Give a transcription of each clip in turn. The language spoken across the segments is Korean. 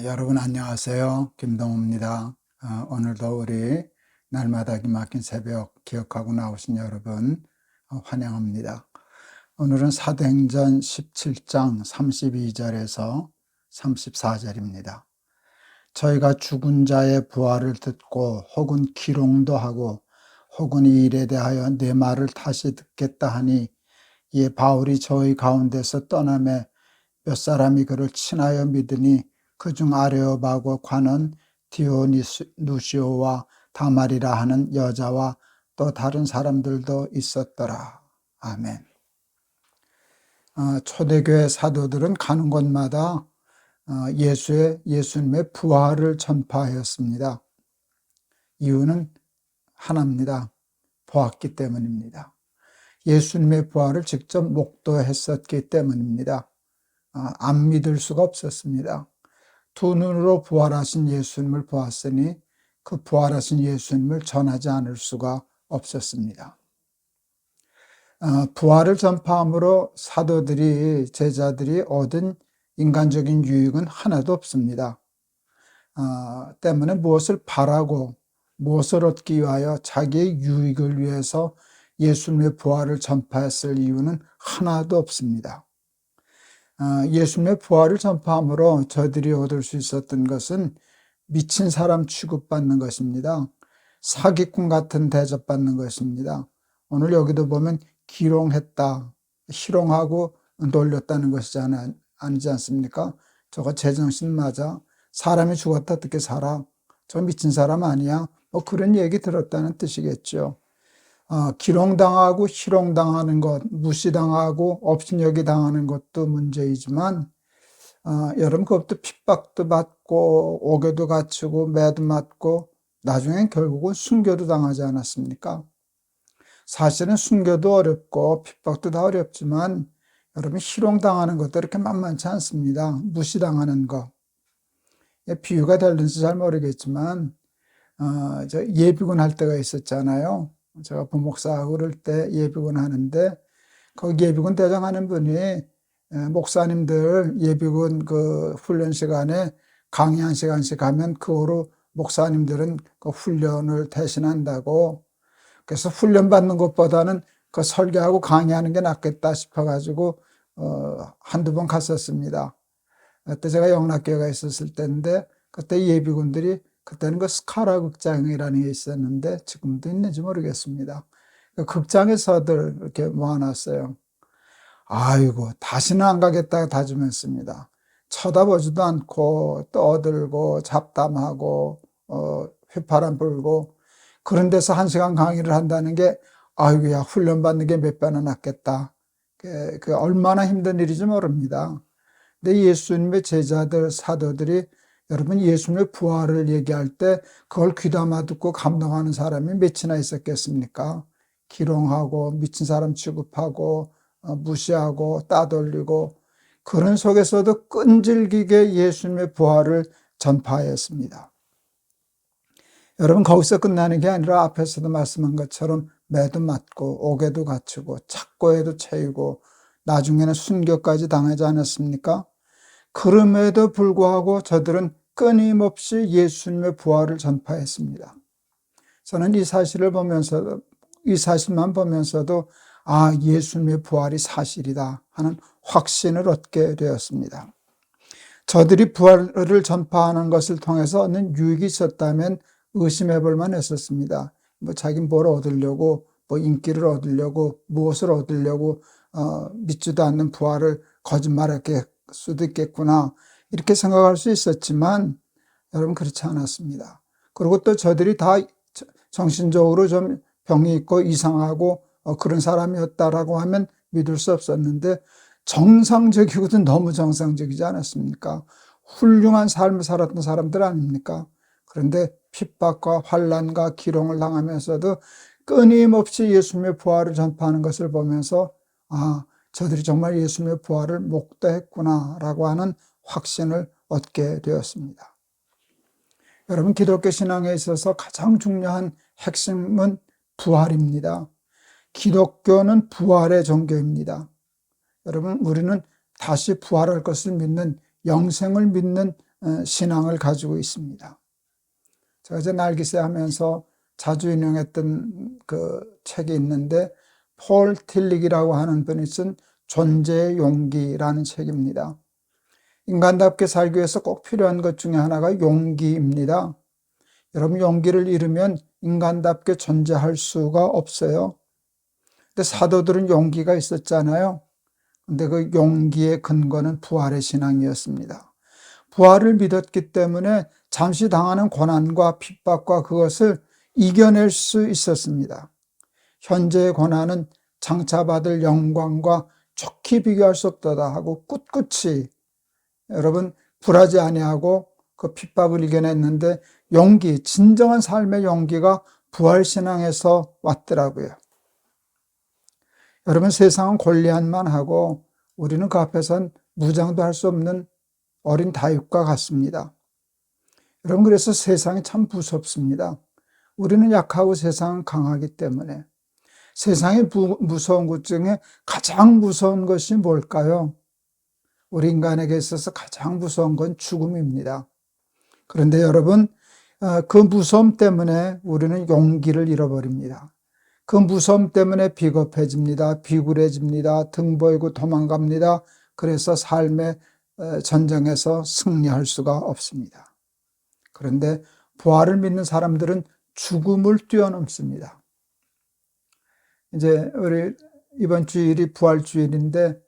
여러분 안녕하세요. 김동호입니다. 오늘도 우리 날마다 기막힌 새벽 기억하고 나오신 여러분 환영합니다. 오늘은 사도행전 17장 32절에서 34절입니다. 저희가 죽은 자의 부활을 듣고 혹은 기롱도 하고 혹은 이 일에 대하여 내 말을 다시 듣겠다 하니 이에 바울이 저희 가운데서 떠나매 몇 사람이 그를 친하여 믿으니 그중 아레오바고 관원 디오누시오와 다말이라 하는 여자와 또 다른 사람들도 있었더라. 아멘. 초대교회 사도들은 가는 곳마다 예수님의 부활을 전파하였습니다. 이유는 하나입니다. 보았기 때문입니다. 예수님의 부활을 직접 목도했었기 때문입니다. 안 믿을 수가 없었습니다. 두 눈으로 부활하신 예수님을 보았으니 그 부활하신 예수님을 전하지 않을 수가 없었습니다. 부활을 전파함으로 사도들이, 제자들이 얻은 인간적인 유익은 하나도 없습니다. 때문에 무엇을 바라고 무엇을 얻기 위하여 자기의 유익을 위해서 예수님의 부활을 전파했을 이유는 하나도 없습니다. 예수님의 부활을 전파함으로 저들이 얻을 수 있었던 것은 미친 사람 취급받는 것입니다. 사기꾼 같은 대접받는 것입니다. 오늘 여기도 보면 기롱했다, 희롱하고 놀렸다는 것이지 아니지 않습니까? 저거 제정신 맞아? 사람이 죽었다 어떻게 살아? 저 미친 사람 아니야? 뭐 그런 얘기 들었다는 뜻이겠죠. 기롱당하고 희롱당하는 것, 무시당하고 업신여기 당하는 것도 문제이지만 여러분 그것도 핍박도 받고 옥에도 갇히고 매도 맞고 나중엔 결국은 순교도 당하지 않았습니까? 사실은 순교도 어렵고 핍박도 다 어렵지만 여러분 희롱당하는 것도 이렇게 만만치 않습니다. 무시당하는 것. 비유가 될는지 잘 모르겠지만 저 예비군 할 때가 있었잖아요. 제가 부목사하고 그럴 때 예비군 하는데 거기 예비군 대장하는 분이 목사님들 예비군 그 훈련 시간에 강의 1시간씩 하면 그 후로 목사님들은 그 훈련을 대신한다고, 그래서 훈련 받는 것보다는 그 설교하고 강의하는 게 낫겠다 싶어가지고 한두 번 갔었습니다. 그때 제가 영락교회가 있었을 때인데 그때 예비군들이 그때는 그 스카라 극장이라는 게 있었는데 지금도 있는지 모르겠습니다. 그 극장에서들 이렇게 모아놨어요. 아이고 다시는 안 가겠다고 다짐했습니다. 쳐다보지도 않고 떠들고 잡담하고 휘파람 불고 그런 데서 1시간 강의를 한다는 게 아이고야 훈련 받는 게 몇 배나 낫겠다. 그 얼마나 힘든 일인지 모릅니다. 근데 예수님의 제자들 사도들이 여러분 예수님의 부활을 얘기할 때 그걸 귀담아 듣고 감동하는 사람이 몇이나 있었겠습니까? 기롱하고 미친 사람 취급하고 무시하고 따돌리고 그런 속에서도 끈질기게 예수님의 부활을 전파하였습니다. 여러분 거기서 끝나는 게 아니라 앞에서도 말씀한 것처럼 매도 맞고 옥에도 갇히고 착고에도 채이고 나중에는 순교까지 당하지 않았습니까? 그럼에도 불구하고 저들은 끊임없이 예수님의 부활을 전파했습니다. 저는 이 사실만 보면서도 예수님의 부활이 사실이다 하는 확신을 얻게 되었습니다. 저들이 부활을 전파하는 것을 통해서 얻는 유익이 있었다면 의심해 볼 만했었습니다. 자기 뭘 얻으려고, 인기를 얻으려고, 무엇을 얻으려고 믿지도 않는 부활을 거짓말할 수도 있겠구나 이렇게 생각할 수 있었지만 여러분 그렇지 않았습니다. 그리고 또 저들이 다 정신적으로 좀 병이 있고 이상하고 그런 사람이었다라고 하면 믿을 수 없었는데 정상적이고도 너무 정상적이지 않았습니까? 훌륭한 삶을 살았던 사람들 아닙니까? 그런데 핍박과 환난과 기롱을 당하면서도 끊임없이 예수님의 부활을 전파하는 것을 보면서 저들이 정말 예수님의 부활을 목도했구나라고 하는 확신을 얻게 되었습니다. 여러분 기독교 신앙에 있어서 가장 중요한 핵심은 부활입니다. 기독교는 부활의 종교입니다. 여러분 우리는 다시 부활할 것을 믿는 영생을 믿는 신앙을 가지고 있습니다. 제가 이제 날기세 하면서 자주 인용했던 그 책이 있는데 폴 틸릭이라고 하는 분이 쓴 존재의 용기라는 책입니다. 인간답게 살기 위해서 꼭 필요한 것 중에 하나가 용기입니다. 여러분, 용기를 잃으면 인간답게 존재할 수가 없어요. 근데 사도들은 용기가 있었잖아요. 근데 그 용기의 근거는 부활의 신앙이었습니다. 부활을 믿었기 때문에 잠시 당하는 고난과 핍박과 그것을 이겨낼 수 있었습니다. 현재의 고난은 장차 받을 영광과 좋게 비교할 수 없도다 하고 꿋꿋이 여러분 불하지 아니하고 그 핍박을 이겨냈는데 용기, 진정한 삶의 용기가 부활신앙에서 왔더라고요. 여러분, 세상은 골리앗만 하고 우리는 그 앞에선 무장도 할 수 없는 어린 다윗과 같습니다. 여러분, 그래서 세상이 참 무섭습니다. 우리는 약하고 세상은 강하기 때문에. 세상의 무서운 것 중에 가장 무서운 것이 뭘까요? 우리 인간에게 있어서 가장 무서운 건 죽음입니다. 그런데 여러분, 그 무서움 때문에 우리는 용기를 잃어버립니다. 그 무서움 때문에 비겁해집니다. 비굴해집니다. 등 보이고 도망갑니다. 그래서 삶의 전쟁에서 승리할 수가 없습니다. 그런데 부활을 믿는 사람들은 죽음을 뛰어넘습니다. 이제 우리 이번 주일이 부활 주일인데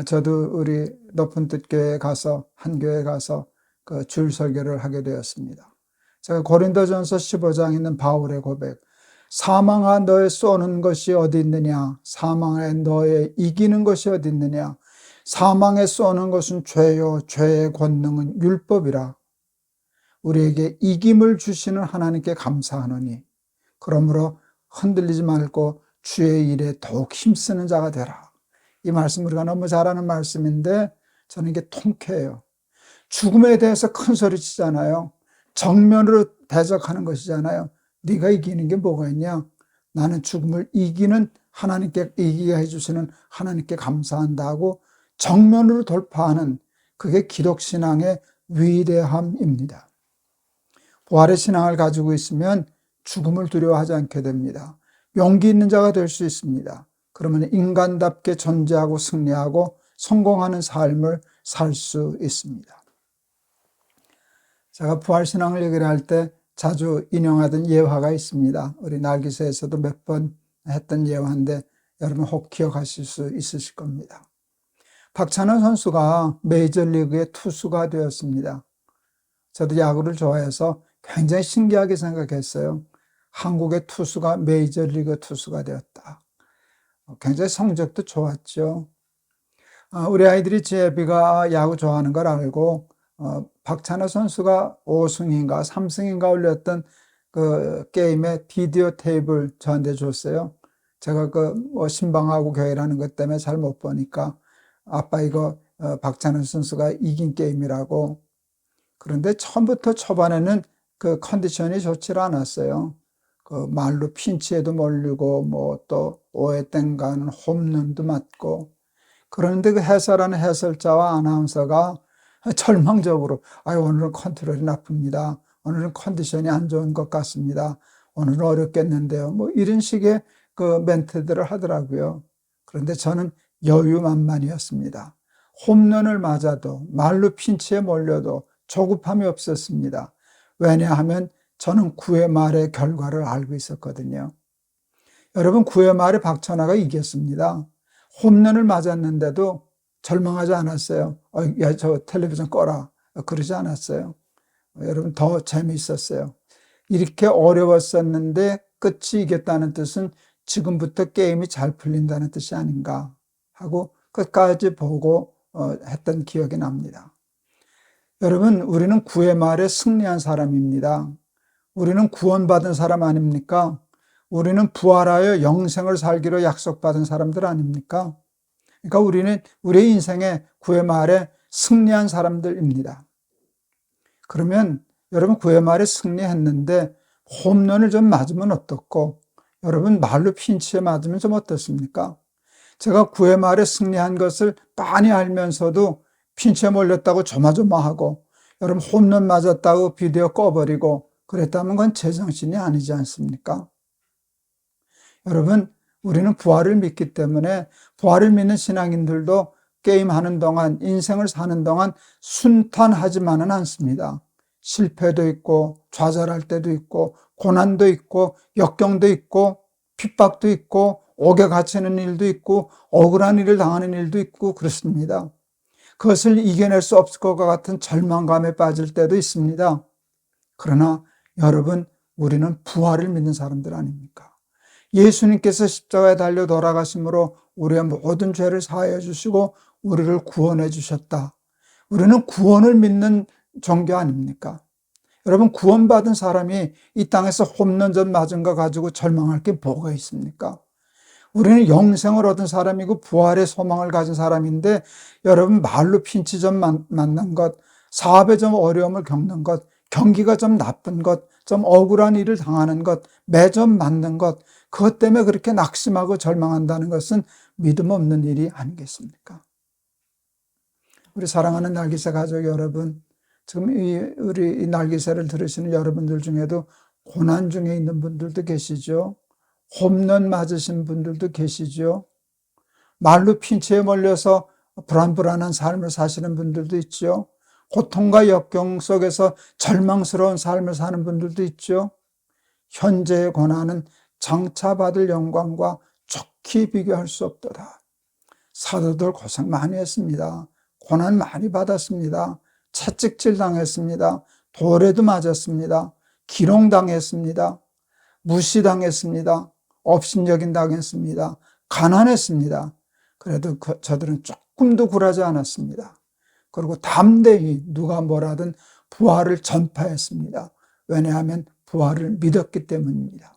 저도 우리 높은 뜻 교회에 가서 한 교회에 가서 그 주일 설교를 하게 되었습니다. 제가 고린도전서 15장에 있는 바울의 고백, 사망아 너의 쏘는 것이 어디 있느냐, 사망에 너의 이기는 것이 어디 있느냐, 사망에 쏘는 것은 죄요 죄의 권능은 율법이라. 우리에게 이김을 주시는 하나님께 감사하노니 그러므로 흔들리지 말고 주의 일에 더욱 힘쓰는 자가 되라. 이 말씀 우리가 너무 잘 아는 말씀인데 저는 이게 통쾌해요. 죽음에 대해서 큰 소리 치잖아요. 정면으로 대적하는 것이잖아요. 네가 이기는 게 뭐가 있냐? 나는 죽음을 이기는 하나님께, 이기게 해주시는 하나님께 감사한다고 정면으로 돌파하는, 그게 기독신앙의 위대함입니다. 부활의 신앙을 가지고 있으면 죽음을 두려워하지 않게 됩니다. 용기 있는 자가 될 수 있습니다. 그러면 인간답게 존재하고 승리하고 성공하는 삶을 살 수 있습니다. 제가 부활신앙을 얘기를 할 때 자주 인용하던 예화가 있습니다. 우리 날기세에서도 몇 번 했던 예화인데 여러분 혹 기억하실 수 있으실 겁니다. 박찬호 선수가 메이저리그의 투수가 되었습니다. 저도 야구를 좋아해서 굉장히 신기하게 생각했어요. 한국의 투수가 메이저리그 투수가 되었다. 굉장히 성적도 좋았죠. 우리 아이들이 제비가 야구 좋아하는 걸 알고 박찬호 선수가 5승인가 3승인가 올렸던 그 게임의 비디오 테이프를 저한테 줬어요. 제가 신방하고 교회라는 것 때문에 잘 못 보니까 아빠 이거 박찬호 선수가 이긴 게임이라고. 그런데 처음부터 초반에는 그 컨디션이 좋지 않았어요. 그 말로 핀치에도 몰리고 뭐 또 5회 땡가는 홈런도 맞고. 그런데 그 해설하는 해설자와 아나운서가 절망적으로 오늘은 컨트롤이 나쁩니다. 오늘은 컨디션이 안 좋은 것 같습니다. 오늘은 어렵겠는데요. 뭐 이런 식의 그 멘트들을 하더라고요. 그런데 저는 여유만만이었습니다. 홈런을 맞아도 말로 핀치에 몰려도 조급함이 없었습니다. 왜냐하면 저는 9회 말의 결과를 알고 있었거든요. 여러분, 9회 말에 박찬하가 이겼습니다. 홈런을 맞았는데도 절망하지 않았어요. 야, 저 텔레비전 꺼라. 그러지 않았어요. 여러분, 더 재미있었어요. 이렇게 어려웠었는데 끝이 이겼다는 뜻은 지금부터 게임이 잘 풀린다는 뜻이 아닌가 하고 끝까지 보고 했던 기억이 납니다. 여러분, 우리는 9회 말에 승리한 사람입니다. 우리는 구원받은 사람 아닙니까? 우리는 부활하여 영생을 살기로 약속받은 사람들 아닙니까? 그러니까 우리는 우리의 인생의 9회 말에 승리한 사람들입니다. 그러면 여러분 9회 말에 승리했는데 홈런을 좀 맞으면 어떻고, 여러분 말로 핀치에 맞으면 좀 어떻습니까? 제가 9회 말에 승리한 것을 빤히 알면서도 핀치에 몰렸다고 조마조마하고 여러분 홈런 맞았다고 비디오 꺼버리고 그랬다면 그건 제정신이 아니지 않습니까? 여러분 우리는 부활을 믿기 때문에 부활을 믿는 신앙인들도 게임하는 동안 인생을 사는 동안 순탄하지만은 않습니다. 실패도 있고 좌절할 때도 있고 고난도 있고 역경도 있고 핍박도 있고 옥에 갇히는 일도 있고 억울한 일을 당하는 일도 있고 그렇습니다. 그것을 이겨낼 수 없을 것 같은 절망감에 빠질 때도 있습니다. 그러나 여러분 우리는 부활을 믿는 사람들 아닙니까? 예수님께서 십자가에 달려 돌아가심으로 우리의 모든 죄를 사하여 주시고 우리를 구원해 주셨다. 우리는 구원을 믿는 종교 아닙니까? 여러분 구원받은 사람이 이 땅에서 홈런전 맞은 거 가지고 절망할 게 뭐가 있습니까? 우리는 영생을 얻은 사람이고 부활의 소망을 가진 사람인데 여러분 말로 핀치 좀 만난 것, 사업에 좀 어려움을 겪는 것, 경기가 좀 나쁜 것, 좀 억울한 일을 당하는 것, 매점 맞는 것, 그것 때문에 그렇게 낙심하고 절망한다는 것은 믿음 없는 일이 아니겠습니까? 우리 사랑하는 날개새 가족 여러분, 지금 우리 이 날개새를 들으시는 여러분들 중에도 고난 중에 있는 분들도 계시죠. 홈런 맞으신 분들도 계시죠. 말로 핀치에 몰려서 불안불안한 삶을 사시는 분들도 있죠. 고통과 역경 속에서 절망스러운 삶을 사는 분들도 있죠. 현재의 고난은 장차 받을 영광과 좋게 비교할 수 없도다. 사도들 고생 많이 했습니다. 고난 많이 받았습니다. 채찍질 당했습니다. 돌에도 맞았습니다. 기롱당했습니다. 무시당했습니다. 업신여긴 당했습니다. 가난했습니다. 그래도 저들은 조금도 굴하지 않았습니다. 그리고 담대히 누가 뭐라든 부활을 전파했습니다. 왜냐하면 부활을 믿었기 때문입니다.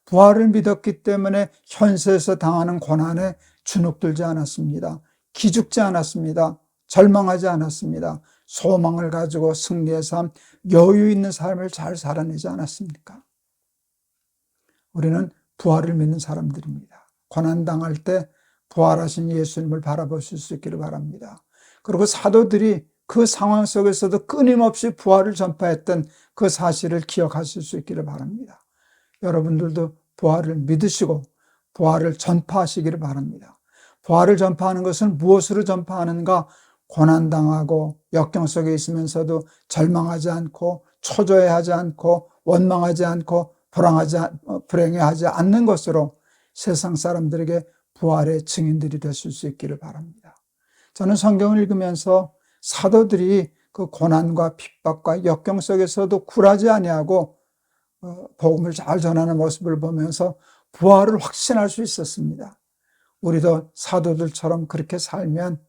부활을 믿었기 때문에 현세에서 당하는 고난에 주눅들지 않았습니다. 기죽지 않았습니다. 절망하지 않았습니다. 소망을 가지고 승리의 삶, 여유 있는 삶을 잘 살아내지 않았습니까? 우리는 부활을 믿는 사람들입니다. 고난당할 때 부활하신 예수님을 바라보실 수 있기를 바랍니다. 그리고 사도들이 그 상황 속에서도 끊임없이 부활을 전파했던 그 사실을 기억하실 수 있기를 바랍니다. 여러분들도 부활을 믿으시고 부활을 전파하시기를 바랍니다. 부활을 전파하는 것은 무엇으로 전파하는가? 고난당하고 역경 속에 있으면서도 절망하지 않고 초조해하지 않고 원망하지 않고 불행해하지 않는 것으로 세상 사람들에게 부활의 증인들이 되실 수 있기를 바랍니다. 저는 성경을 읽으면서 사도들이 그 고난과 핍박과 역경 속에서도 굴하지 아니하고 복음을 잘 전하는 모습을 보면서 부활을 확신할 수 있었습니다. 우리도 사도들처럼 그렇게 살면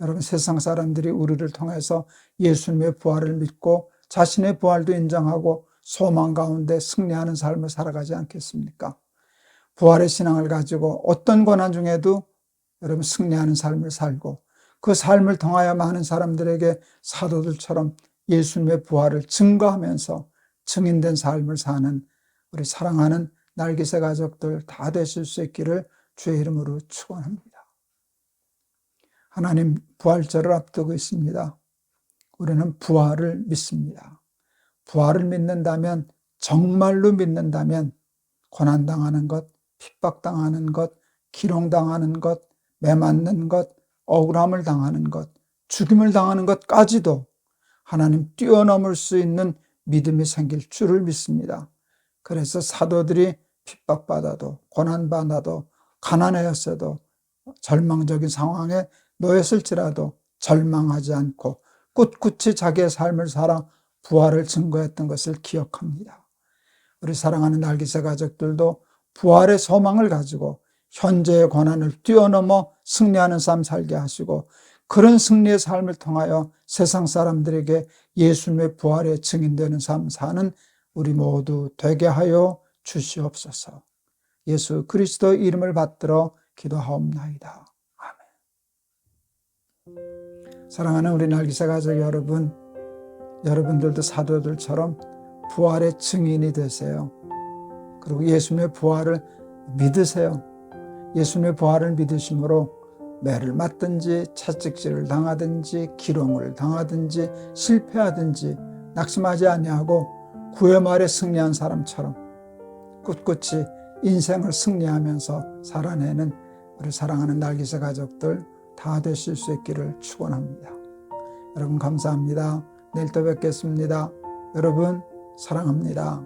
여러분 세상 사람들이 우리를 통해서 예수님의 부활을 믿고 자신의 부활도 인정하고 소망 가운데 승리하는 삶을 살아가지 않겠습니까? 부활의 신앙을 가지고 어떤 고난 중에도 여러분 승리하는 삶을 살고 그 삶을 통하여 많은 사람들에게 사도들처럼 예수님의 부활을 증거하면서 증인된 삶을 사는 우리 사랑하는 날개새 가족들 다 되실 수 있기를 주의 이름으로 축원합니다. 하나님 부활절을 앞두고 있습니다. 우리는 부활을 믿습니다. 부활을 믿는다면, 정말로 믿는다면 고난당하는 것, 핍박당하는 것, 기롱당하는 것, 매맞는 것, 억울함을 당하는 것, 죽임을 당하는 것까지도 하나님 뛰어넘을 수 있는 믿음이 생길 줄을 믿습니다. 그래서 사도들이 핍박받아도 고난받아도 가난하였어도 절망적인 상황에 놓였을지라도 절망하지 않고 꿋꿋이 자기의 삶을 살아 부활을 증거했던 것을 기억합니다. 우리 사랑하는 날개새 가족들도 부활의 소망을 가지고 현재의 고난을 뛰어넘어 승리하는 삶 살게 하시고 그런 승리의 삶을 통하여 세상 사람들에게 예수님의 부활의 증인되는 삶 사는 우리 모두 되게 하여 주시옵소서. 예수 그리스도 이름을 받들어 기도하옵나이다. 아멘. 사랑하는 우리 날개새 가족 여러분, 여러분들도 사도들처럼 부활의 증인이 되세요. 그리고 예수님의 부활을 믿으세요. 예수님의 부활을 믿으심으로 매를 맞든지 채찍질을 당하든지 기롱을 당하든지 실패하든지 낙심하지 아니하고 구회 말에 승리한 사람처럼 꿋꿋이 인생을 승리하면서 살아내는 우리 사랑하는 날개새 가족들 다 되실 수 있기를 축원합니다. 여러분 감사합니다. 내일 또 뵙겠습니다. 여러분 사랑합니다.